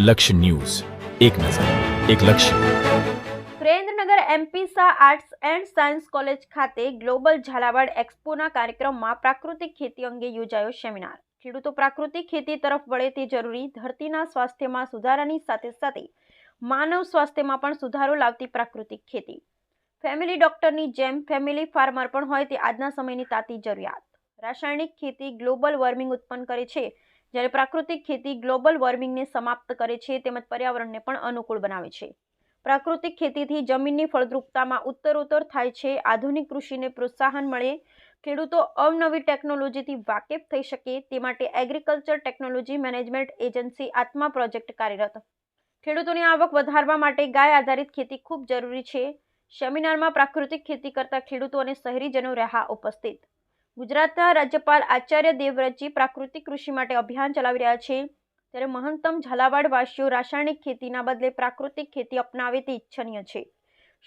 લક્ષ્ય ન્યૂઝ, એક નજર, એક લક્ષ્ય. Surendranagar MP Shah arts and science college ખાતે ગ્લોબલ ઝાલાવાડ એક્સપોના કાર્યક્રમમાં પ્રાકૃતિક ખેતી અંગે યોજાયો સેમિનાર. ખેડૂતો પ્રાકૃતિક ખેતી તરફ વળે તે જરૂરી. ધરતીના સ્વાસ્થ્યમાં સુધારાની સાથે સાથે માનવ સ્વાસ્થ્યમાં પણ સુધારો લાવતી પ્રાકૃતિક ખેતી. ફેમિલી ડોક્ટરની જેમ ફેમિલી ફાર્મર પણ હોય તે આજના સમયની તાતી જરૂરિયાત. રાસાયણિક ખેતી ગ્લોબલ વોર્મિંગ ઉત્પન્ન કરે છે, જ્યારે પ્રાકૃતિક ખેતી ગ્લોબલ વોર્મિંગને સમાપ્ત કરે છે તેમજ પર્યાવરણને પણ અનુકૂળ બનાવે છે. પ્રાકૃતિક ખેતીથી જમીનની ફળદ્રુપતામાં ઉત્તરોત્તર થાય છે. આધુનિક કૃષિને પ્રોત્સાહન મળે, ખેડૂતો અવનવી ટેકનોલોજીથી વાકેફ થઈ શકે તે માટે એગ્રીકલ્ચર ટેકનોલોજી મેનેજમેન્ટ એજન્સી આત્મા પ્રોજેક્ટ કાર્યરત. ખેડૂતોની આવક વધારવા માટે ગાય આધારિત ખેતી ખૂબ જરૂરી છે. સેમિનારમાં પ્રાકૃતિક ખેતી કરતા ખેડૂતો અને શહેરીજનો રહ્યા ઉપસ્થિત. ગુજરાતના રાજ્યપાલ આચાર્ય દેવવ્રતજી પ્રાકૃતિક કૃષિ માટે અભિયાન ચલાવી રહ્યા છે, ત્યારે મહંતમ ઝાલાવાડ વાસીઓ રાસાયણિક ખેતીના બદલે પ્રાકૃતિક ખેતી અપનાવે તે ઇચ્છનીય છે.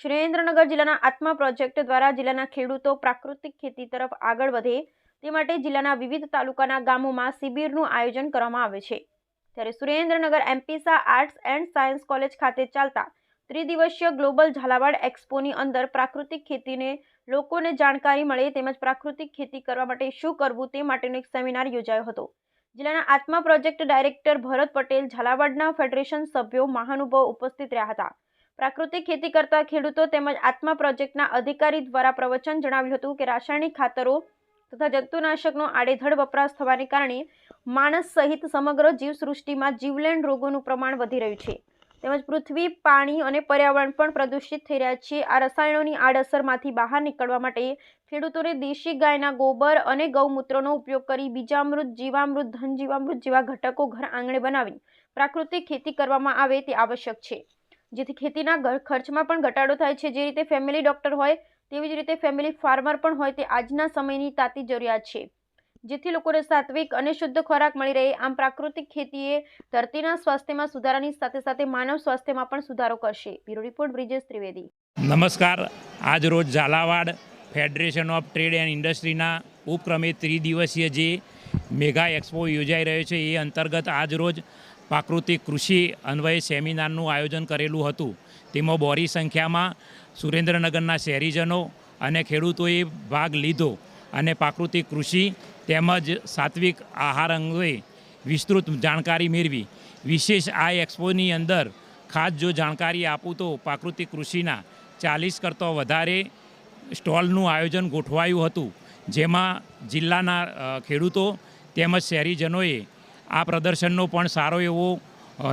સુરેન્દ્રનગર જિલ્લાના આત્મા પ્રોજેક્ટ દ્વારા જિલ્લાના ખેડૂતો પ્રાકૃતિક ખેતી તરફ આગળ વધે તે માટે જિલ્લાના વિવિધ તાલુકાના ગામોમાં શિબિરનું આયોજન કરવામાં આવે છે. ત્યારે Surendranagar MP Shah arts and science college ખાતે ચાલતા ત્રિદિવસીય ગ્લોબલ ઝાલાવાડ એક્સપોની અંદર પ્રાકૃતિક ખેતીને લોકોને જાણકારી મળે તેમજ પ્રાકૃતિક ખેતી કરવા માટે શું કરવું તે માટેનો એક સેમિનાર યોજાયો હતો. જિલ્લાના આત્મા પ્રોજેક્ટ ડાયરેક્ટર ભરત પટેલ, ઝાલાવાડના ફેડરેશન સભ્યો, મહાનુભાવો ઉપસ્થિત રહ્યા હતા. પ્રાકૃતિક ખેતી કરતા ખેડૂતો તેમજ આત્મા પ્રોજેક્ટના અધિકારી દ્વારા પ્રવચન જણાવ્યું હતું કે રાસાયણિક ખાતરો તથા જંતુનાશકનો આડેધડ વપરાશ થવાને કારણે માણસ સહિત સમગ્ર જીવસૃષ્ટિમાં જીવલેણ રોગોનું પ્રમાણ વધી રહ્યું છે તેમજ પૃથ્વી, પાણી અને પર્યાવરણ પણ પ્રદૂષિત થઈ રહ્યા છે. આ રસાયણોની આડઅસરમાંથી બહાર નીકળવા માટે ખેડૂતોને દેશી ગાયના ગોબર અને ગૌમૂત્રનો ઉપયોગ કરી બીજામૃત, જીવામૃત, ધનજીવામૃત જેવા ઘટકો ઘર આંગણે બનાવી પ્રાકૃતિક ખેતી કરવામાં આવે તે આવશ્યક છે, જેથી ખેતીના ખર્ચમાં પણ ઘટાડો થાય છે. જે રીતે ફેમિલી ડોક્ટર હોય તેવી જ રીતે ફેમિલી ફાર્મર પણ હોય તે આજના સમયની તાતી જરૂરિયાત છે, જેથી લોકોને સાત્વિક અને શુદ્ધ ખોરાક મળી રહે. આમ પ્રાકૃતિક ખેતીએ ધરતીના સ્વાસ્થ્યમાં સુધારાની સાથે સાથે માનવ સ્વાસ્થ્યમાં પણ સુધારો કરશે. Bureau report Brijesh Trivedi. નમસ્કાર. આજ રોજ Jhalawad federation of trade and ઇન્ડસ્ટ્રીના ઉપક્રમે ત્રિદિવસીય જે મેગા એક્સપો યોજાઈ રહ્યો છે એ અંતર્ગત આજ રોજ પ્રાકૃતિક કૃષિ અન્વયે સેમિનારનું આયોજન કરેલું હતું. તેમાં બોરી સંખ્યામાં સુરેન્દ્રનગરના શહેરીજનો અને ખેડૂતોએ ભાગ લીધો અને પ્રાકૃતિક કૃષિ તેમજ સાત્વિક આહાર અંગે વિસ્તૃત જાણકારી મેળવી. વિશેષ આ એક્સપોની અંદર ખાસ જો જાણકારી આપું તો પ્રાકૃતિક કૃષિના 40 કરતાં વધારે સ્ટોલનું આયોજન ગોઠવાયું હતું, જેમાં જિલ્લાના ખેડૂતો તેમજ શહેરીજનોએ આ પ્રદર્શનનો પણ સારો એવો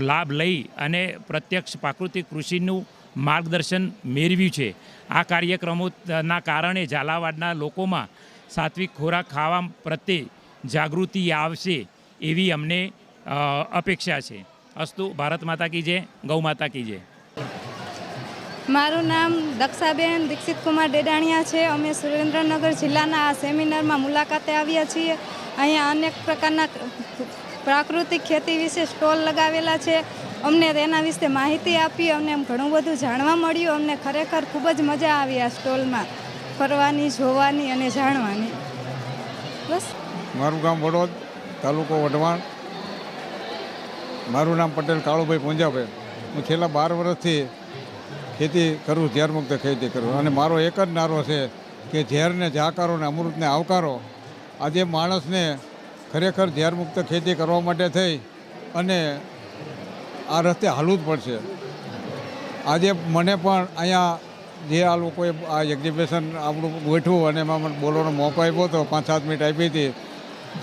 લાભ લઈ અને પ્રત્યક્ષ પ્રાકૃતિક કૃષિનું માર્ગદર્શન મેળવ્યું છે. આ કાર્યક્રમોના કારણે ઝાલાવાડના લોકોમાં સાત્વિક ખોરાક ખાવા પ્રત્યે જાગૃતિ આવશે એવી અમને અપેક્ષા છે. અસ્તુ. ભારત માતા કી જય, ગૌ માતા કી જય. મારું નામ દક્ષાબેન દીક્ષિત કુમાર ડેડાણિયા છે. અમે સુરેન્દ્રનગર જિલ્લાના આ સેમિનારમાં મુલાકાતે આવ્યા છીએ. અહીંયા અનેક પ્રકારના પ્રાકૃતિક ખેતી વિશે સ્ટોલ લગાવેલા છે. અમને તેના વિશે માહિતી આપી, અમને ઘણું બધું જાણવા મળ્યું. અમને ખરેખર ખૂબ જ મજા આવી આ સ્ટોલમાં ફરવાની, જોવાની અને જાણવાની. બસ. મારું ગામ વડોદ, તાલુકો વઢવાણ. મારું નામ પટેલ કાળુભાઈ પૂંજાભાઈ. હું છેલ્લા 12 વર્ષથી ખેતી કરું, ઝેરમુક્ત ખેતી કરું. અને મારો એક જ નારો છે કે ઝેરને જાકારો ને અમૃતને આવકારો. આજે માણસને ખરેખર ઝેરમુક્ત ખેતી કરવા માટે થઈ અને આ રસ્તે હાલવું જ પડશે. આજે મને પણ અહીંયા જે આ લોકોએ આ એક્ઝિબિશન આપણું ગોઠવું અને એમાં મને બોલવાનો મોકો આપ્યો હતો, 5-7 મિનિટ આપી હતી.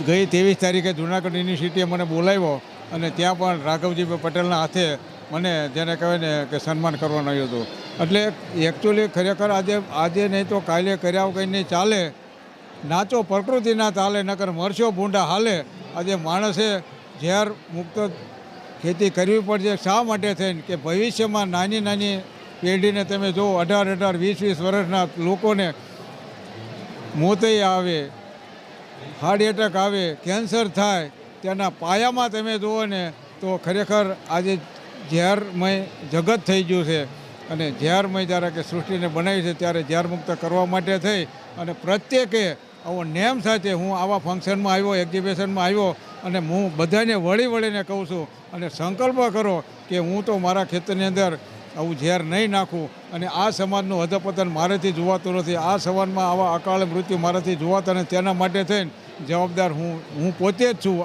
ગઈ 23 તારીખે જુનાગઢ યુનિવર્સિટીએ મને બોલાવ્યો અને ત્યાં પણ રાઘવજીભાઈ પટેલના હાથે મને જેને કહેવાય ને કે સન્માન કરવાનું આવ્યું હતું. એટલે એકચ્યુઅલી ખરેખર આજે નહીં તો કાલે કર્યા કંઈ નહીં ચાલે. નાચો પ્રકૃતિના તાલે, નકર મરશો ભૂંડા હાલે. આજે માણસે ઝેર મુક્ત ખેતી કરવી પડશે. શા માટે થઈને કે ભવિષ્યમાં નાની નાની પેઢીને તમે જો 18-18, 20-20 વર્ષના લોકોને મોતય આવે, હાર્ટ એટેક આવે, કેન્સર થાય, તેના પાયામાં તમે જુઓ ને તો ખરેખર આજે ઝેરમય જગત થઈ ગયું છે. અને ઝેરમય જ્યારે કે સૃષ્ટિને બનાવી છે ત્યારે ઝેરમુક્ત કરવા માટે થઈ અને પ્રત્યેકે આવો નેમ સાથે હું આવા ફંક્શનમાં આવ્યો, એક્ઝિબિશનમાં આવ્યો અને હું બધાને વળીને કહું છું અને સંકલ્પ કરો કે હું તો મારા ખેતરની અંદર આવું ઝેર નહીં નાખું અને આ સમાજનું અધપતન મારેથી જોવાતું નથી, આ સમાજમાં આવા અકાળ મૃત્યુ મારાથી જોવાતા નથી. તેના માટે થઈને જવાબદાર હું પોતે જ છું.